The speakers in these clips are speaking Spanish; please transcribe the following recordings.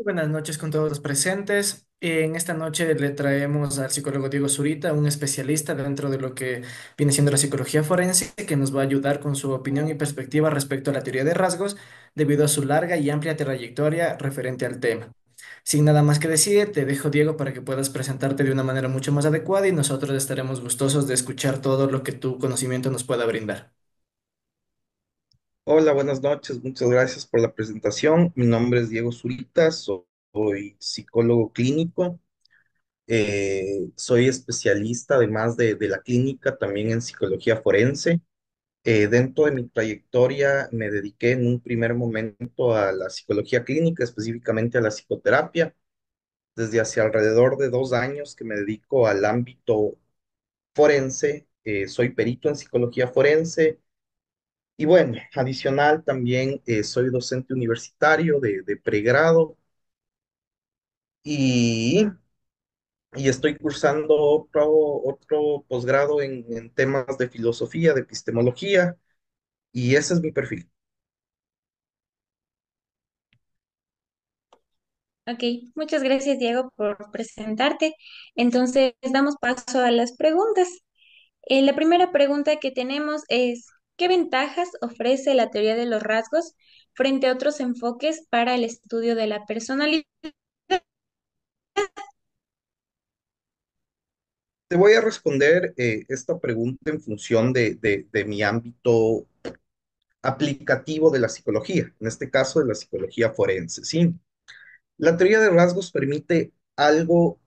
Buenas noches con todos los presentes. En esta noche le traemos al psicólogo Diego Zurita, un especialista dentro de lo que viene siendo la psicología forense, que nos va a ayudar con su opinión y perspectiva respecto a la teoría de rasgos, debido a su larga y amplia trayectoria referente al tema. Sin nada más que decir, te dejo, Diego, para que puedas presentarte de una manera mucho más adecuada y nosotros estaremos gustosos de escuchar todo lo que tu conocimiento nos pueda brindar. Hola, buenas noches. Muchas gracias por la presentación. Mi nombre es Diego Zurita, soy psicólogo clínico. Soy especialista, además de la clínica, también en psicología forense. Dentro de mi trayectoria me dediqué en un primer momento a la psicología clínica, específicamente a la psicoterapia. Desde hace alrededor de 2 años que me dedico al ámbito forense. Soy perito en psicología forense. Y bueno, adicional también soy docente universitario de pregrado y, y estoy cursando otro posgrado en temas de filosofía, de epistemología, y ese es mi perfil. Ok, muchas gracias Diego por presentarte. Entonces, damos paso a las preguntas. La primera pregunta que tenemos es, ¿qué ventajas ofrece la teoría de los rasgos frente a otros enfoques para el estudio de la personalidad? Te voy a responder esta pregunta en función de mi ámbito aplicativo de la psicología, en este caso de la psicología forense, ¿sí? La teoría de rasgos permite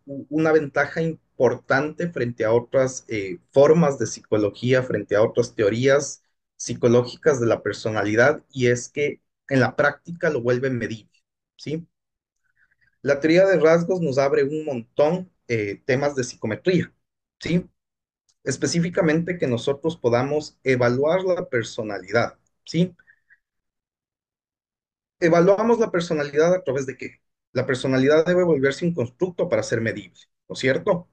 una ventaja importante frente a otras formas de psicología, frente a otras teorías psicológicas de la personalidad, y es que en la práctica lo vuelve medible, ¿sí? La teoría de rasgos nos abre un montón temas de psicometría, ¿sí? Específicamente que nosotros podamos evaluar la personalidad, ¿sí? Evaluamos la personalidad a través de qué. La personalidad debe volverse un constructo para ser medible, ¿no es cierto?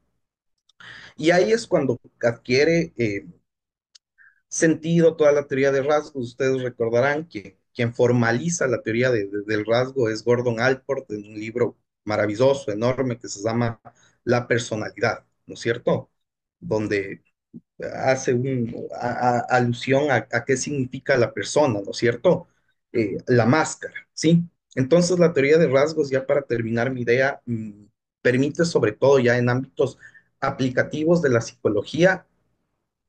Y ahí es cuando adquiere sentido toda la teoría de rasgos. Ustedes recordarán que quien formaliza la teoría del rasgo es Gordon Allport en un libro maravilloso, enorme, que se llama La personalidad, ¿no es cierto? Donde hace alusión a qué significa la persona, ¿no es cierto? La máscara, ¿sí? Entonces la teoría de rasgos, ya para terminar mi idea, permite sobre todo ya en ámbitos aplicativos de la psicología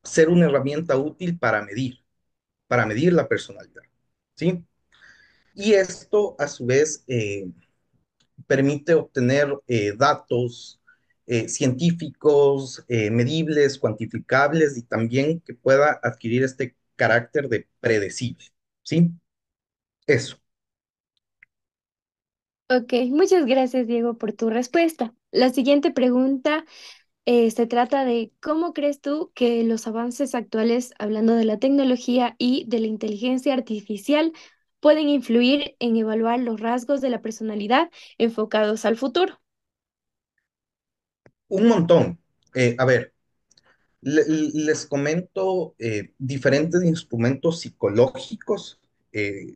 ser una herramienta útil para medir la personalidad, ¿sí? Y esto a su vez permite obtener datos científicos, medibles, cuantificables y también que pueda adquirir este carácter de predecible, ¿sí? Eso. Ok, muchas gracias, Diego, por tu respuesta. La siguiente pregunta se trata de ¿cómo crees tú que los avances actuales, hablando de la tecnología y de la inteligencia artificial, pueden influir en evaluar los rasgos de la personalidad enfocados al futuro? Un montón. A ver, les comento diferentes instrumentos psicológicos,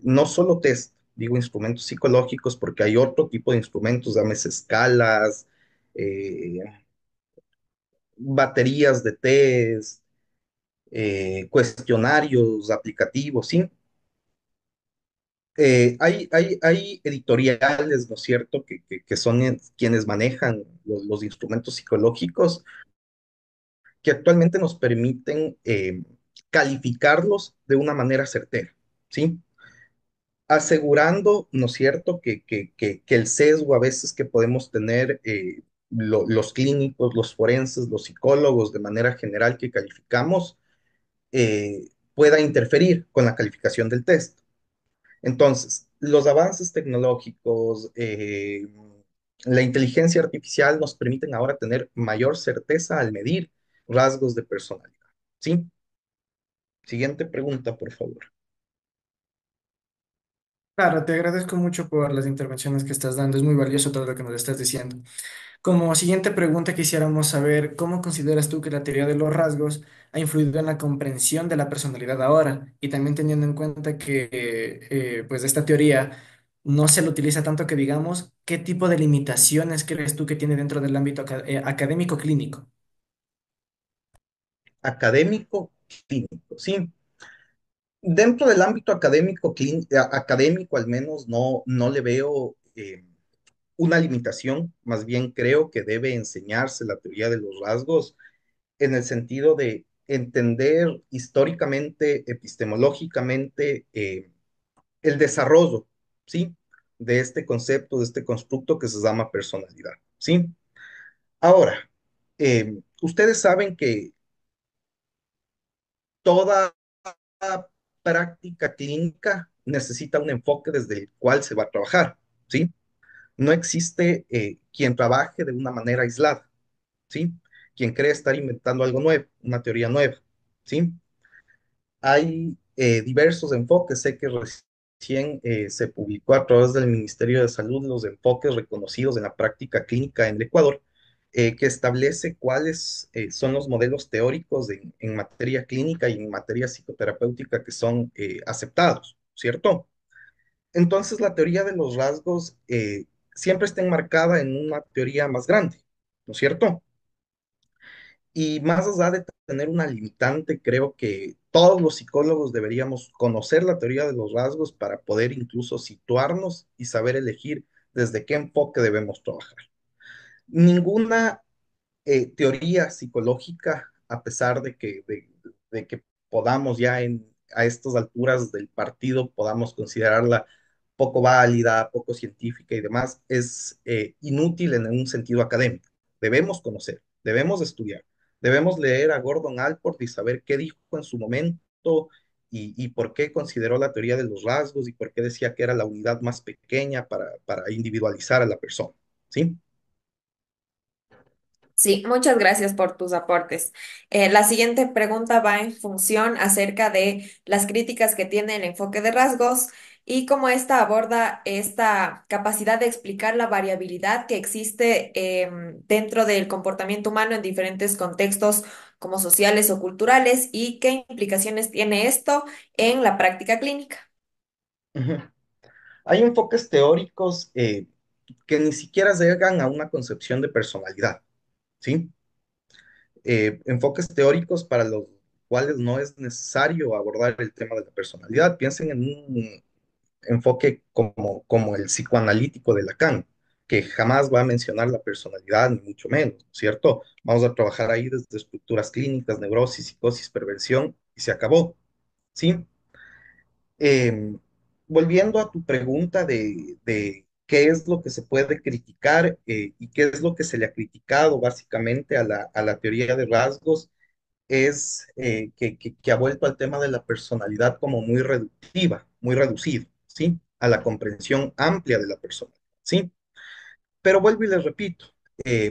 no solo test, digo instrumentos psicológicos porque hay otro tipo de instrumentos, llámese escalas, eh, baterías de test, cuestionarios aplicativos, ¿sí? Hay editoriales, ¿no es cierto?, que son quienes manejan los instrumentos psicológicos que actualmente nos permiten calificarlos de una manera certera, ¿sí? Asegurando, ¿no es cierto?, que el sesgo a veces que podemos tener los clínicos, los forenses, los psicólogos, de manera general que calificamos, pueda interferir con la calificación del test. Entonces, los avances tecnológicos, la inteligencia artificial nos permiten ahora tener mayor certeza al medir rasgos de personalidad. ¿Sí? Siguiente pregunta, por favor. Claro, te agradezco mucho por las intervenciones que estás dando. Es muy valioso todo lo que nos estás diciendo. Como siguiente pregunta, quisiéramos saber cómo consideras tú que la teoría de los rasgos ha influido en la comprensión de la personalidad ahora y también teniendo en cuenta que pues esta teoría no se lo utiliza tanto que digamos, ¿qué tipo de limitaciones crees tú que tiene dentro del ámbito académico clínico? Académico, clínico, ¿sí? Dentro del ámbito académico, académico al menos, no le veo una limitación, más bien creo que debe enseñarse la teoría de los rasgos en el sentido de entender históricamente, epistemológicamente, el desarrollo, ¿sí? De este concepto, de este constructo que se llama personalidad, ¿sí? Ahora, ustedes saben que toda práctica clínica necesita un enfoque desde el cual se va a trabajar, ¿sí? No existe quien trabaje de una manera aislada, ¿sí? Quien cree estar inventando algo nuevo, una teoría nueva, ¿sí? Hay diversos enfoques, sé que recién se publicó a través del Ministerio de Salud los enfoques reconocidos en la práctica clínica en el Ecuador, que establece cuáles son los modelos teóricos en materia clínica y en materia psicoterapéutica que son aceptados, ¿cierto? Entonces, la teoría de los rasgos siempre está enmarcada en una teoría más grande, ¿no es cierto? Y más allá de tener una limitante, creo que todos los psicólogos deberíamos conocer la teoría de los rasgos para poder incluso situarnos y saber elegir desde qué enfoque debemos trabajar. Ninguna teoría psicológica, a pesar de que podamos ya a estas alturas del partido, podamos considerarla poco válida, poco científica y demás, es inútil en un sentido académico. Debemos conocer, debemos estudiar, debemos leer a Gordon Allport y saber qué dijo en su momento y por qué consideró la teoría de los rasgos y por qué decía que era la unidad más pequeña para individualizar a la persona, ¿sí? Sí, muchas gracias por tus aportes. La siguiente pregunta va en función acerca de las críticas que tiene el enfoque de rasgos y cómo ésta aborda esta capacidad de explicar la variabilidad que existe dentro del comportamiento humano en diferentes contextos como sociales o culturales y qué implicaciones tiene esto en la práctica clínica. Ujú. Hay enfoques teóricos que ni siquiera llegan a una concepción de personalidad, ¿sí? Enfoques teóricos para los cuales no es necesario abordar el tema de la personalidad. Piensen en un enfoque como el psicoanalítico de Lacan, que jamás va a mencionar la personalidad, ni mucho menos, ¿cierto? Vamos a trabajar ahí desde estructuras clínicas, neurosis, psicosis, perversión, y se acabó, ¿sí? Eh, Volviendo a tu pregunta de qué es lo que se puede criticar y qué es lo que se le ha criticado básicamente a a la teoría de rasgos, es que ha vuelto al tema de la personalidad como muy reductiva, muy reducido, ¿sí? A la comprensión amplia de la persona, ¿sí? Pero vuelvo y les repito,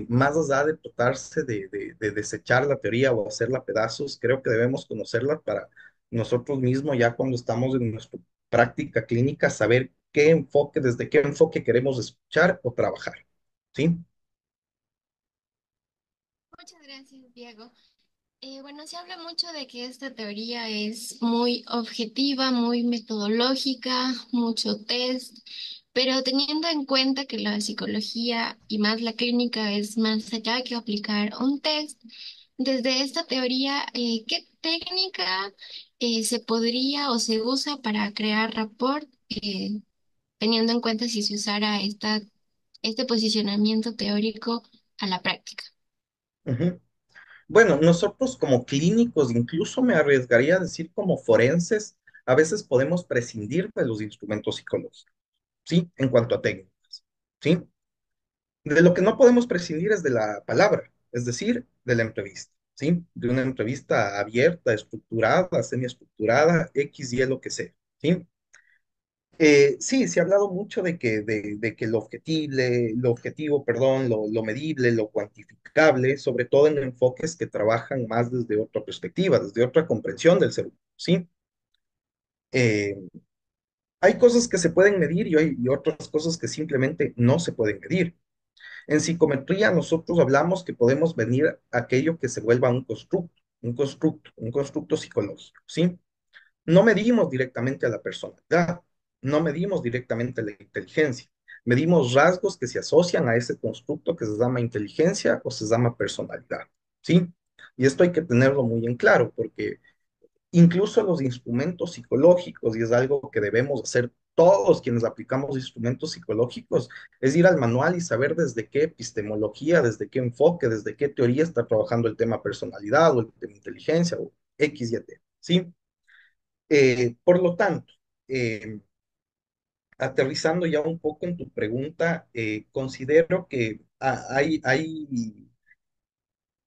más allá de tratarse de desechar la teoría o hacerla pedazos, creo que debemos conocerla para nosotros mismos, ya cuando estamos en nuestra práctica clínica, saber qué enfoque, desde qué enfoque queremos escuchar o trabajar, ¿sí? Muchas gracias, Diego. Bueno, se habla mucho de que esta teoría es muy objetiva, muy metodológica, mucho test, pero teniendo en cuenta que la psicología y más la clínica es más allá que aplicar un test, desde esta teoría, ¿qué técnica se podría o se usa para crear rapport, teniendo en cuenta si se usara este posicionamiento teórico a la práctica? Ujú. Bueno, nosotros como clínicos, incluso me arriesgaría a decir como forenses, a veces podemos prescindir de los instrumentos psicológicos, ¿sí? En cuanto a técnicas, ¿sí? De lo que no podemos prescindir es de la palabra, es decir, de la entrevista, ¿sí? De una entrevista abierta, estructurada, semiestructurada, X, Y, lo que sea, ¿sí? Sí, se ha hablado mucho de que lo objetivo, perdón, lo medible, lo cuantificable, sobre todo en enfoques que trabajan más desde otra perspectiva, desde otra comprensión del ser humano, ¿sí? Eh, Hay cosas que se pueden medir y otras cosas que simplemente no se pueden medir. En psicometría nosotros hablamos que podemos venir aquello que se vuelva un constructo psicológico, ¿sí? No medimos directamente a la personalidad, no medimos directamente la inteligencia, medimos rasgos que se asocian a ese constructo que se llama inteligencia o se llama personalidad, ¿sí? Y esto hay que tenerlo muy en claro porque incluso los instrumentos psicológicos, y es algo que debemos hacer todos quienes aplicamos instrumentos psicológicos, es ir al manual y saber desde qué epistemología, desde qué enfoque, desde qué teoría está trabajando el tema personalidad o el tema inteligencia o X y Y, ¿sí? Por lo tanto, eh, aterrizando ya un poco en tu pregunta, considero que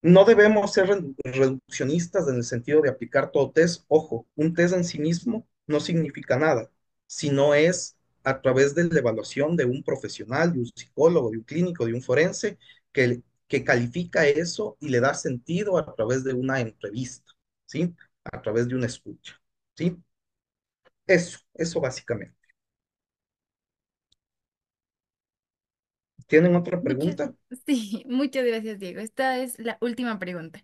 no debemos ser reduccionistas en el sentido de aplicar todo test. Ojo, un test en sí mismo no significa nada, sino es a través de la evaluación de un profesional, de un psicólogo, de un clínico, de un forense, que califica eso y le da sentido a través de una entrevista, ¿sí? A través de una escucha, ¿sí? Eso básicamente. ¿Tienen otra Muchas, pregunta? sí, muchas gracias, Diego. Esta es la última pregunta.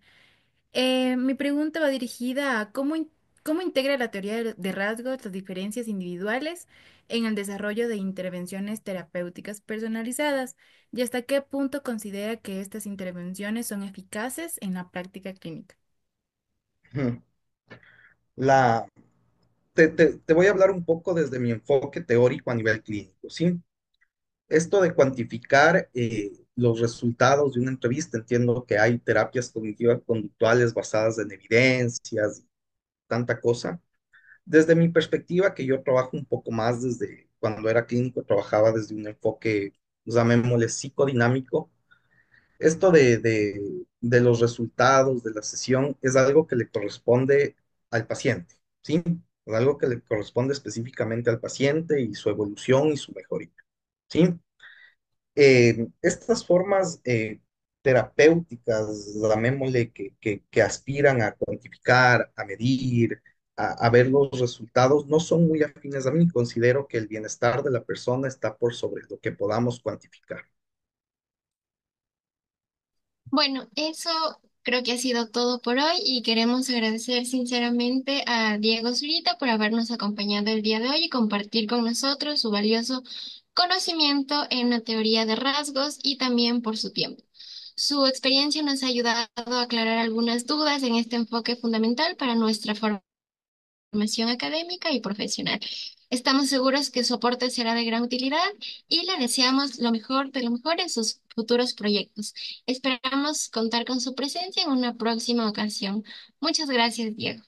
Mi pregunta va dirigida a cómo integra la teoría de rasgos las diferencias individuales en el desarrollo de intervenciones terapéuticas personalizadas y hasta qué punto considera que estas intervenciones son eficaces en la práctica clínica. Ujú. La, te voy a hablar un poco desde mi enfoque teórico a nivel clínico, ¿sí? Esto de cuantificar los resultados de una entrevista, entiendo que hay terapias cognitivas conductuales basadas en evidencias y tanta cosa. Desde mi perspectiva, que yo trabajo un poco más desde cuando era clínico, trabajaba desde un enfoque, llamémosle psicodinámico. Esto de los resultados de la sesión es algo que le corresponde al paciente, ¿sí? Es algo que le corresponde específicamente al paciente y su evolución y su mejoría, ¿sí? Estas formas terapéuticas, llamémosle, que aspiran a cuantificar, a medir, a ver los resultados, no son muy afines a mí. Considero que el bienestar de la persona está por sobre lo que podamos cuantificar. Bueno, eso creo que ha sido todo por hoy y queremos agradecer sinceramente a Diego Zurita por habernos acompañado el día de hoy y compartir con nosotros su valioso conocimiento en la teoría de rasgos y también por su tiempo. Su experiencia nos ha ayudado a aclarar algunas dudas en este enfoque fundamental para nuestra formación académica y profesional. Estamos seguros que su aporte será de gran utilidad y le deseamos lo mejor de lo mejor en sus futuros proyectos. Esperamos contar con su presencia en una próxima ocasión. Muchas gracias, Diego.